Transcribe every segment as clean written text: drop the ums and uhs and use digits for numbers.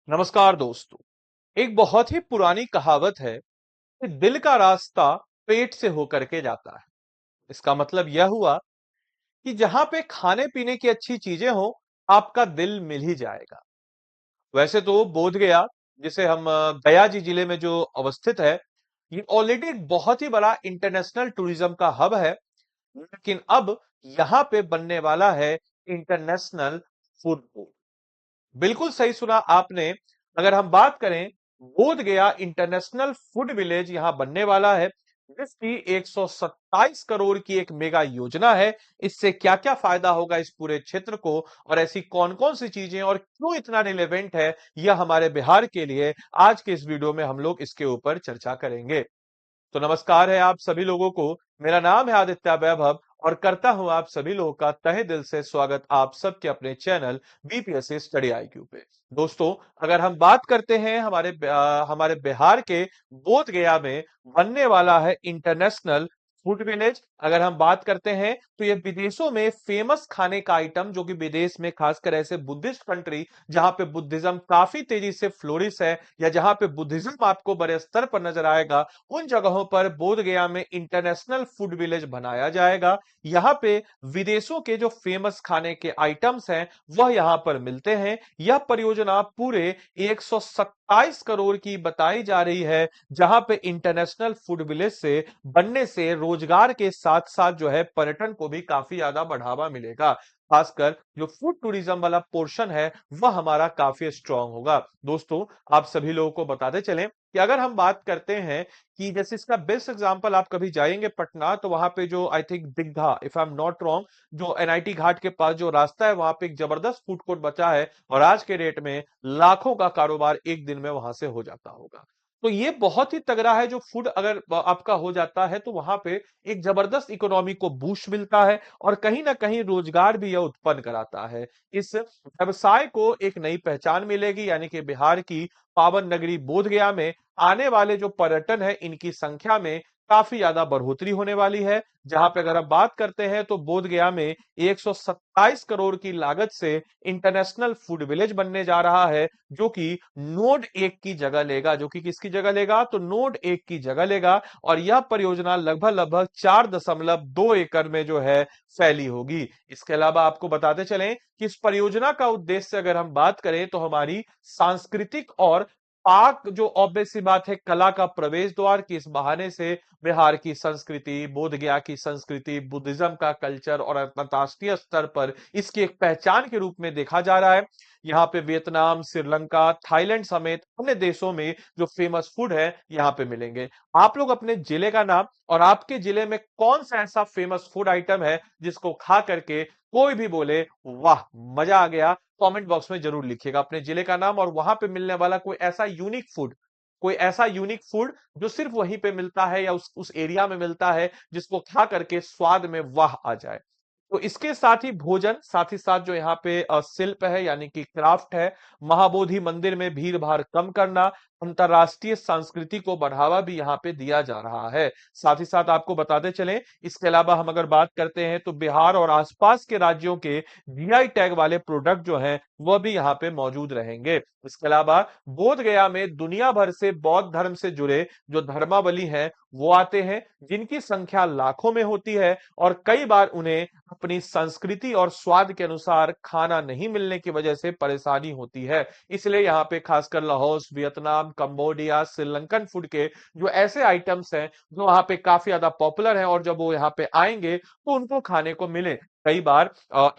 नमस्कार दोस्तों। एक बहुत ही पुरानी कहावत है कि दिल का रास्ता पेट से होकर के जाता है। इसका मतलब यह हुआ कि जहां पे खाने पीने की अच्छी चीजें हो, आपका दिल मिल ही जाएगा। वैसे तो बोध गया, जिसे हम गया जी जिले में जो अवस्थित है, ये ऑलरेडी एक बहुत ही बड़ा इंटरनेशनल टूरिज्म का हब है। लेकिन अब यहाँ पे बनने वाला है इंटरनेशनल फूड कोर्ट। बिल्कुल सही सुना आपने। अगर हम बात करें, बोध गया इंटरनेशनल फूड विलेज यहां बनने वाला है, जिसकी 127 करोड़ की एक मेगा योजना है। इससे क्या क्या फायदा होगा इस पूरे क्षेत्र को, और ऐसी कौन कौन सी चीजें और क्यों इतना रिलेवेंट है यह हमारे बिहार के लिए, आज के इस वीडियो में हम लोग इसके ऊपर चर्चा करेंगे। तो नमस्कार है आप सभी लोगों को। मेरा नाम है आदित्य वैभव और करता हूं आप सभी लोगों का तहे दिल से स्वागत आप सबके अपने चैनल बीपीएससी स्टडी आईक्यू पे। दोस्तों, अगर हम बात करते हैं हमारे बिहार के बोध गया में बनने वाला है इंटरनेशनल फूड विलेज। अगर हम बात करते हैं तो ये विदेशों में फेमस खाने का आइटम, जो कि विदेश में खासकर ऐसे बुद्धिस्ट कंट्री जहां पे बुद्धिज्म काफी तेजी से फ्लोरिश है, या जहां पे बुद्धिज्म आपको बड़े स्तर पर नजर आएगा, उन जगहों पर बोध गया में इंटरनेशनल फूड विलेज बनाया जाएगा। यहाँ पे विदेशों के जो फेमस खाने के आइटम्स हैं वह यहाँ पर मिलते हैं। यह परियोजना पूरे 127 करोड़ की बताई जा रही है, जहां पे इंटरनेशनल फूड विलेज से बनने से रोजगार के साथ साथ जो है पर्यटन को भी काफी ज्यादा बढ़ावा मिलेगा। खासकर जो फूड टूरिज्म वाला पोर्शन है वह हमारा काफी स्ट्रांग होगा। दोस्तों, आप सभी लोगों को बताते चलें कि अगर हम बात करते हैं कि जैसे इसका बेस्ट एग्जांपल, आप कभी जाएंगे पटना तो वहां पे जो I think Digha, if I am not wrong, जो एनआईटी घाट के पास जो रास्ता है वहां पे एक जबरदस्त फूड कोर्ट बचा है, और आज के डेट में लाखों का कारोबार एक दिन में वहां से हो जाता होगा। तो ये बहुत ही तगड़ा है। जो फूड अगर आपका हो जाता है तो वहां पे एक जबरदस्त इकोनॉमी को बूस्ट मिलता है, और कहीं ना कहीं रोजगार भी यह उत्पन्न कराता है। इस व्यवसाय को एक नई पहचान मिलेगी, यानी कि बिहार की पावन नगरी बोध गया में आने वाले जो पर्यटन है इनकी संख्या में काफी ज्यादा बढ़ोतरी होने वाली है। जहां पे अगर हम बात करते हैं तो बोध गया में 127 करोड़ की लागत से इंटरनेशनल फूड विलेज बनने जा रहा है, जो कि नोड 1 की जगह लेगा। जो कि किसकी जगह लेगा? तो नोड 1 की जगह लेगा। और यह परियोजना लगभग लगभग 4.2 एकड़ में जो है फैली होगी। इसके अलावा आपको बताते चलें कि इस परियोजना का उद्देश्य अगर हम बात करें तो हमारी सांस्कृतिक और पाक, जो ऑब्वियस सी बात है, कला का प्रवेश द्वार की, इस बहाने से बिहार की संस्कृति, बोध गया की संस्कृति, बुद्धिज्म का कल्चर और अंतरराष्ट्रीय स्तर पर इसकी एक पहचान के रूप में देखा जा रहा है। यहाँ पे वियतनाम, श्रीलंका, थाईलैंड समेत अन्य देशों में जो फेमस फूड है यहाँ पे मिलेंगे। आप लोग अपने जिले का नाम और आपके जिले में कौन सा ऐसा फेमस फूड आइटम है जिसको खा करके कोई भी बोले वाह मजा आ गया, कमेंट बॉक्स में जरूर लिखिएगा अपने जिले का नाम और वहां पे मिलने वाला कोई ऐसा यूनिक फूड जो सिर्फ वहीं पे मिलता है या उस एरिया में मिलता है, जिसको खा करके स्वाद में वाह आ जाए। तो इसके साथ ही भोजन, साथ ही साथ जो यहाँ पे शिल्प है यानी कि क्राफ्ट है, महाबोधि मंदिर में भीड़ भाड़ कम करना, अंतरराष्ट्रीय संस्कृति को बढ़ावा भी यहाँ पे दिया जा रहा है। साथ ही साथ आपको बताते चलें, इसके अलावा हम अगर बात करते हैं तो बिहार और आसपास के राज्यों के जीआई टैग वाले प्रोडक्ट जो हैं वह भी यहाँ पे मौजूद रहेंगे। इसके अलावा बोध गया में दुनिया भर से बौद्ध धर्म से जुड़े जो धर्मावलंबी हैं वो आते हैं, जिनकी संख्या लाखों में होती है, और कई बार उन्हें अपनी संस्कृति और स्वाद के अनुसार खाना नहीं मिलने की वजह से परेशानी होती है। इसलिए यहाँ पे खासकर लाहौस, वियतनाम, कंबोडिया, श्रीलंकन फूड के जो ऐसे आइटम्स हैं जो वहां पे काफी ज्यादा पॉपुलर हैं, और जब वो यहाँ पे आएंगे तो उनको खाने को मिले। कई बार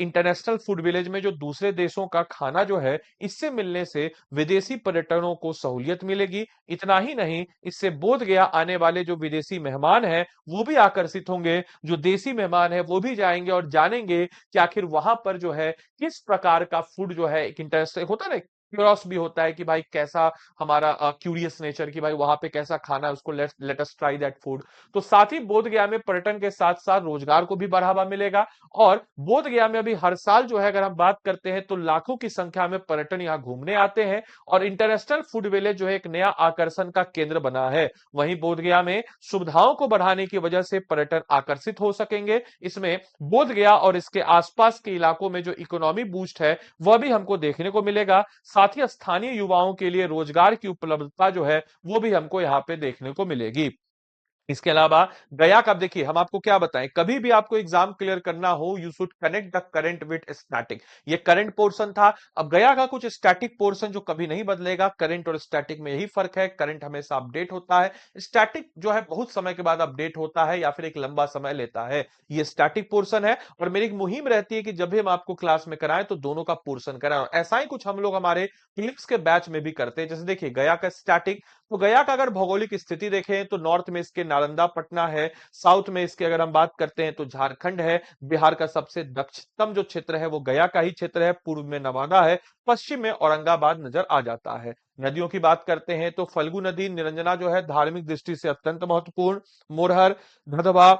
इंटरनेशनल फूड विलेज में जो दूसरे देशों का खाना जो है, इससे मिलने से विदेशी पर्यटकों को सहूलियत मिलेगी। इतना ही नहीं, इससे बोध गया आने वाले जो विदेशी मेहमान हैं वो भी आकर्षित होंगे, जो देसी मेहमान है वो भी जाएंगे और जानेंगे कि आखिर वहां पर जो है किस प्रकार का फूड जो है, एक इंटरेस्ट होता है ना, क्यूरियस भी होता है कि भाई कैसा हमारा क्यूरियस नेचर कि भाई वहां पे कैसा खाना है, उसको let us try that food. तो साथ ही बोध गया में पर्यटन के साथ साथ रोजगार को भी बढ़ावा मिलेगा। और बोध गया में अभी हर साल जो है अगर हम बात करते हैं तो लाखों की संख्या में पर्यटन यहाँ घूमने आते हैं, और इंटरनेशनल फूड विलेज जो है एक नया आकर्षण का केंद्र बना है। वहीं बोध गया में सुविधाओं को बढ़ाने की वजह से पर्यटन आकर्षित हो सकेंगे। इसमें बोध गया और इसके आसपास के इलाकों में जो इकोनॉमी बूस्ट है वह भी हमको देखने को मिलेगा। साथ ही स्थानीय युवाओं के लिए रोजगार की उपलब्धता जो है वो भी हमको यहाँ पे देखने को मिलेगी। इसके अलावा गया का, देखिए हम आपको क्या बताएं, कभी भी आपको एग्जाम क्लियर करना हो, you should connect the current with static. ये करंट पोर्शन था। अब गया का कुछ स्टैटिक पोर्शन जो कभी नहीं बदलेगा। करंट और स्टैटिक में यही फर्क है, करंट हमेशा अपडेट होता है, स्टैटिक जो है बहुत समय के बाद अपडेट होता है या फिर एक लंबा समय लेता है। ये स्टैटिक पोर्शन है और मेरी एक मुहिम रहती है कि जब भी हम आपको क्लास में कराएं तो दोनों का पोर्शन कराएं। ऐसा ही कुछ हम लोग हमारे फिलिप्स के बैच में भी करते हैं। जैसे देखिए गया का स्टैटिक, तो गया का अगर भौगोलिक स्थिति देखें तो नॉर्थ में इसके नालंदा पटना है, साउथ में इसके अगर हम बात करते हैं तो झारखंड है, बिहार का सबसे दक्षिणतम जो क्षेत्र है वो गया का ही क्षेत्र है, पूर्व में नवादा है, पश्चिम में औरंगाबाद नजर आ जाता है। नदियों की बात करते हैं तो फल्गु नदी, निरंजना जो है धार्मिक दृष्टि से अत्यंत महत्वपूर्ण, मोरहर, धधवा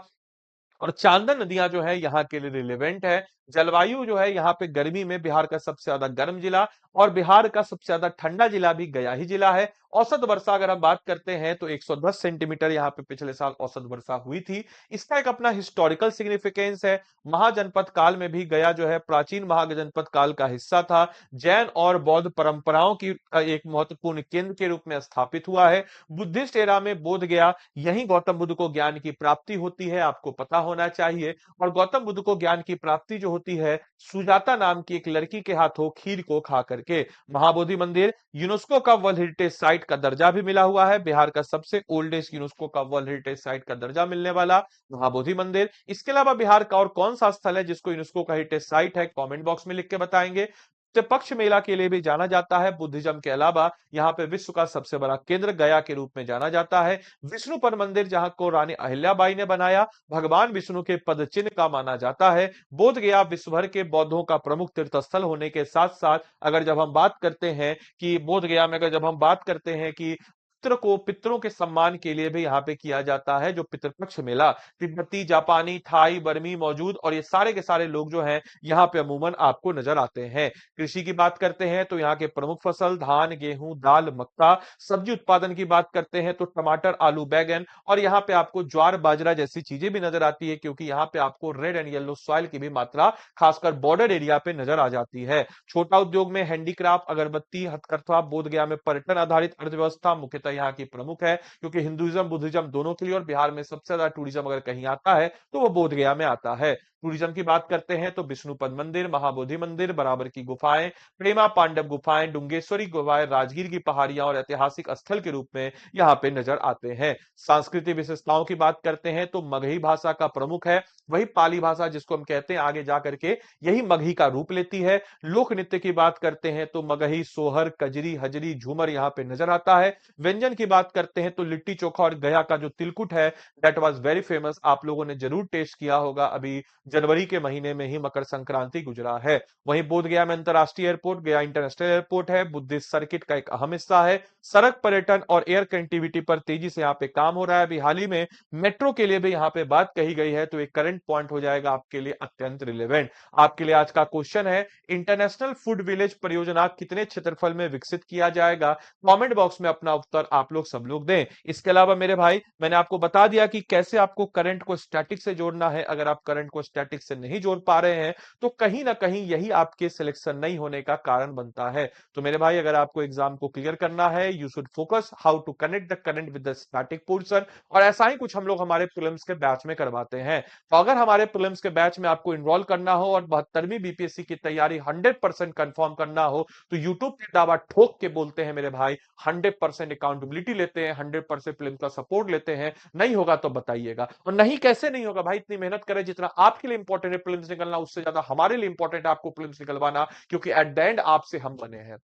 और चांदन नदियां जो है यहाँ के लिए रिलेवेंट है। जलवायु जो है यहाँ पे गर्मी में बिहार का सबसे ज्यादा गर्म जिला और बिहार का सबसे ज्यादा ठंडा जिला भी गया ही जिला है। औसत वर्षा अगर हम बात करते हैं तो 110 सेंटीमीटर यहाँ पे पिछले साल औसत वर्षा हुई थी। इसका एक अपना हिस्टोरिकल सिग्निफिकेंस है। महाजनपद काल में भी गया जो है प्राचीन महाजनपद काल का हिस्सा था। जैन और बौद्ध परंपराओं की एक महत्वपूर्ण केंद्र के रूप में स्थापित हुआ है। बुद्धिस्ट एरा में बोध गया, यही गौतम बुद्ध को ज्ञान की प्राप्ति होती है, आपको पता होना चाहिए। और गौतम बुद्ध को ज्ञान की प्राप्ति जो होती है सुजाता नाम की एक लड़की के हाथों खीर को खा करके। महाबोधि मंदिर यूनेस्को का वर्ल्ड हेरिटेज साइट का दर्जा भी मिला हुआ है, बिहार का सबसे ओल्डेस्ट यूनेस्को का वर्ल्ड हेरिटेज साइट का दर्जा मिलने वाला महाबोधि मंदिर। इसके अलावा बिहार का और कौन सा स्थल है जिसको यूनेस्को का हेरिटेज साइट है, कमेंट बॉक्स में लिख के बताएंगे। पक्ष मेला के लिए भी जाना जाता है। बुद्धिज्म के अलावा यहाँ पे विश्व का सबसे बड़ा केंद्र गया के रूप में जाना जाता है। विष्णुपद मंदिर जहां को रानी अहिल्याबाई ने बनाया, भगवान विष्णु के पद चिन्ह का माना जाता है। बोध गया विश्व भर के बौद्धों का प्रमुख तीर्थ स्थल होने के साथ साथ अगर जब हम बात करते हैं कि बोध गया में अगर जब हम बात करते हैं कि पितरों के सम्मान के लिए भी यहाँ पे किया जाता है जो पितृपक्ष मेला, तिब्बती, जापानी, थाई, बर्मी मौजूद और ये सारे के सारे लोग जो हैं यहाँ पे अमूमन आपको नजर आते हैं। कृषि की बात करते हैं तो यहाँ के प्रमुख फसल धान, गेहूं, दाल, मक्का। सब्जी उत्पादन की बात करते हैं तो टमाटर, आलू, बैगन और यहाँ पे आपको ज्वार, बाजरा जैसी चीजें भी नजर आती है क्योंकि यहाँ पे आपको रेड एंड येलो सॉइल की भी मात्रा खासकर बॉर्डर एरिया पे नजर आ जाती है। छोटा उद्योग में हैंडीक्राफ्ट, अगरबत्ती, हथकरघा। बोध गया में पर्यटन आधारित अर्थव्यवस्था मुख्यतः यहाँ की प्रमुख है क्योंकि हिंदुइज्म बुद्धिज्म दोनों के लिए, और बिहार में सबसे ज्यादा टूरिज्म अगर कहीं आता है तो वो बोध गया में आता है। टूरिज्म की बात करते हैं तो विष्णुपद मंदिर, महाबोधि मंदिर, बराबर की गुफाएं, प्रेमा पांडव गुफाएं, डुंगेश्वरी गुफाएं, राजगीर की पहाड़ियां और ऐतिहासिक स्थल के रूप में यहाँ पे नजर आते हैं। सांस्कृतिक विशेषताओं की बात करते हैं तो मगही भाषा का प्रमुख है, वही पाली भाषा जिसको हम कहते हैं आगे जाकर के यही मगही का रूप लेती है। लोक नृत्य की बात करते हैं तो मगही, सोहर, कजरी, हजरी, झूमर यहाँ पे नजर आता है। व्यंजन की बात करते हैं तो लिट्टी चोखा और गया का जो तिलकुट है दैट वाज वेरी फेमस, आप लोगों ने जरूर टेस्ट किया होगा। अभी जनवरी के महीने में ही मकर संक्रांति गुजरा है। वहीं बोध गया में अंतरराष्ट्रीय एयरपोर्ट, गया इंटरनेशनल एयरपोर्ट है, बुद्धिस्ट सर्किट का एक अहम हिस्सा है। सड़क पर्यटन और एयर कनेक्टिविटी पर तेजी से यहाँ पे काम हो रहा है। अभी हाल ही में मेट्रो के लिए भी यहाँ पे बात कही गई है तो एक करंट पॉइंट हो जाएगा आपके लिए अत्यंत रिलेवेंट। आपके लिए आज का क्वेश्चन है, इंटरनेशनल फूड विलेज परियोजना कितने क्षेत्रफल में विकसित किया जाएगा? कमेंट बॉक्स में अपना उत्तर आप लोग सब लोग दें। इसके अलावा मेरे भाई मैंने आपको बता दिया कि कैसे आपको करंट को स्टैटिक से जोड़ना है। अगर आप करंट को स्टैटिक से नहीं जोड़ पा रहे हैं तो कहीं ना कहीं यही आपके सिलेक्शन नहीं होने का कारण बनता है। तो मेरे भाई अगर आपको एग्जाम को क्लियर करना है you should focus how to connect the current with the static portion, और ऐसा ही कुछ हम लोग हमारे प्रीलिम्स के बैच में करवाते हैं। तो अगर हमारे प्रीलिम्स के बैच में आपको इनरोल करना हो और 72वीं बीपीएससी की तैयारी 100% कंफर्म करना हो तो यूट्यूब पे दावा ठोक के बोलते हैं मेरे भाई 100% अकाउंटेबिलिटी लेते हैं, 100% प्रीलिम्स का सपोर्ट लेते हैं। नहीं होगा तो बताइएगा, और नहीं कैसे नहीं होगा भाई, इतनी मेहनत करें जितना आपके लिए इंपॉर्टेंट है प्रीलिम्स निकलना उससे ज्यादा हमारे लिए इंपॉर्टेंट है आपको प्रीलिम्स निकलवाना, क्योंकि एट द एंड आपसे हम बने हैं।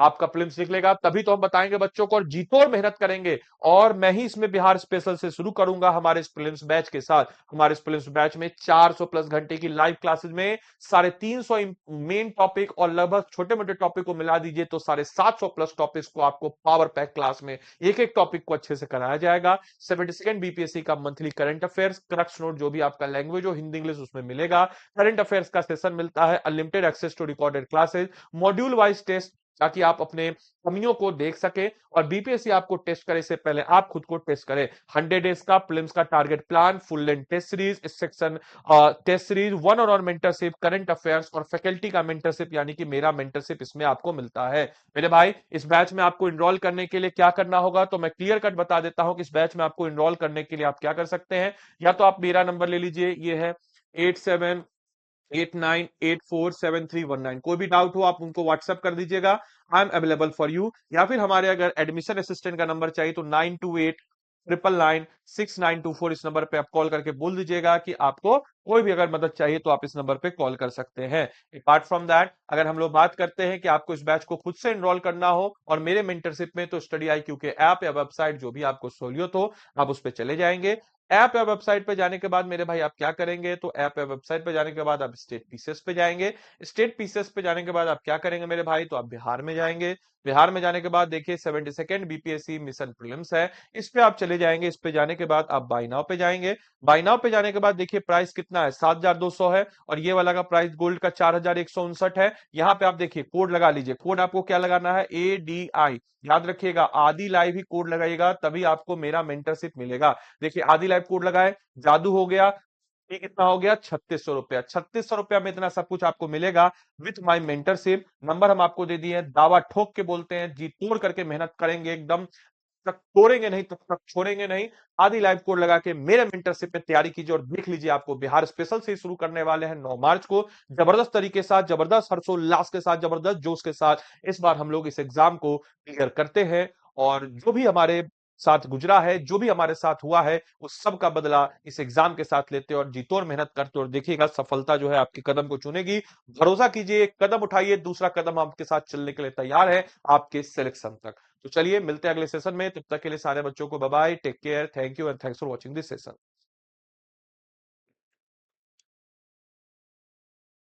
आपका प्रीलिम्स निकलेगा तभी तो हम बताएंगे बच्चों को, और जीतो और मेहनत करेंगे। और मैं ही इसमें बिहार स्पेशल से शुरू करूंगा हमारे इस प्रीलिम्स बैच के साथ। हमारे इस प्रीलिम्स बैच में 400 प्लस घंटे की लाइव क्लासेस में 350 मेन टॉपिक और लगभग छोटे मोटे टॉपिक को मिला दीजिए तो 750 प्लस टॉपिक्स को आपको पावर पैक क्लास में एक एक टॉपिक को अच्छे से कराया जाएगा। 72nd बीपीएससी का monthly current affairs crux note जो भी आपका लैंग्वेज हो हिंदी इंग्लिश उसमें मिलेगा। करंट अफेयर्स का सेशन मिलता है, unlimited access to recorded classes, module wise test, ताकि आप अपने कमियों को देख सके और बीपीएससी आपको टेस्ट करे इससे पहले आप खुद को टेस्ट करें। 100 डेज का प्रीलिम्स का target plan, full length test series, इस section test series, one on one mentorship, current affairs और फैकल्टी का मेंटरशिप यानी कि मेरा मेंटरशिप इसमें आपको मिलता है। मेरे भाई इस बैच में आपको इनरोल करने के लिए क्या करना होगा, तो मैं क्लियर कट बता देता हूं कि इस बैच में आपको इनरोल करने के लिए आप क्या कर सकते हैं। या तो आप मेरा नंबर ले लीजिए, ये है 8789847319। कोई भी डाउट हो आप उनको व्हाट्सएप कर दीजिएगा, I am available for you. या फिर हमारे अगर एडमिशन असिस्टेंट का नंबर चाहिए तो 9289996924, इस नंबर पे आप कॉल करके बोल दीजिएगा कि आपको कोई भी अगर मदद चाहिए तो आप इस नंबर पे कॉल कर सकते हैं। अपार्ट फ्रॉम दैट, अगर हम लोग बात करते हैं कि आपको इस बैच को खुद से एनरोल करना हो और मेरे मेंटरशिप में, तो स्टडी IQ के ऐप या वेबसाइट जो भी आपको सहूलियत हो आप उस पर चले जाएंगे। ऐप या वेबसाइट पे जाने के बाद मेरे भाई आप क्या करेंगे, तो ऐप या वेबसाइट पे जाने के बाद आप स्टेट पीसीएस पे जाएंगे। स्टेट पीसीएस पे जाने के बाद आप क्या करेंगे मेरे भाई, तो आप बिहार में जाएंगे। बिहार में जाने के बाद देखिए 72nd बीपीएससी मिशन प्रीलिम्स है, इस पे आप चले जाएंगे। इस पे जाने के बाद आप बाई नाउ पे जाएंगे। बाई नाउ पे जाने के बाद देखिए प्राइस कितना है, 7200 है, और ये वाला का प्राइस गोल्ड का 4159 है। यहाँ पे आप देखिए कोड लगा लीजिए। कोड आपको क्या लगाना है, ADI, याद रखिएगा आदि लाइव ही कोड लगाइएगा, तभी आपको मेरा मेंटरशिप मिलेगा। देखिए आदि लाइव कोड लगाए, जादू हो गया। ये कितना हो गया, 3600 रुपया। 3600 रुपया में इतना सब कुछ आपको मिलेगा विथ माई मेंटरशिप। नंबर हम आपको दे दिए हैं, दावा ठोक के बोलते हैं, जी तोड़ करके मेहनत करेंगे एकदम, तक तोड़ेंगे नहीं, तब तक छोड़ेंगे नहीं। आदि लाइव कोड लगा के मेरे मेंटरशिप में तैयारी कीजिए और देख लीजिए आपको बिहार स्पेशल से शुरू करने वाले हैं 9 मार्च को, जबरदस्त तरीके के साथ, जबरदस्त हर्षोल्लास के साथ, जबरदस्त जोश के साथ इस बार हम लोग इस एग्जाम को क्लियर करते हैं। और जो भी हमारे साथ गुजरा है, जो भी हमारे साथ हुआ है, उस सब का बदला इस एग्जाम के साथ लेते और जीतो और मेहनत करते, और देखिएगा सफलता जो है आपके कदम को चुनेगी। भरोसा कीजिए, एक कदम उठाइए, दूसरा कदम आपके साथ चलने के लिए तैयार है आपके सिलेक्शन तक। तो चलिए मिलते हैं अगले सेशन में, तब तक के लिए सारे बच्चों को bye bye, take care, thank you and thanks for watching this session.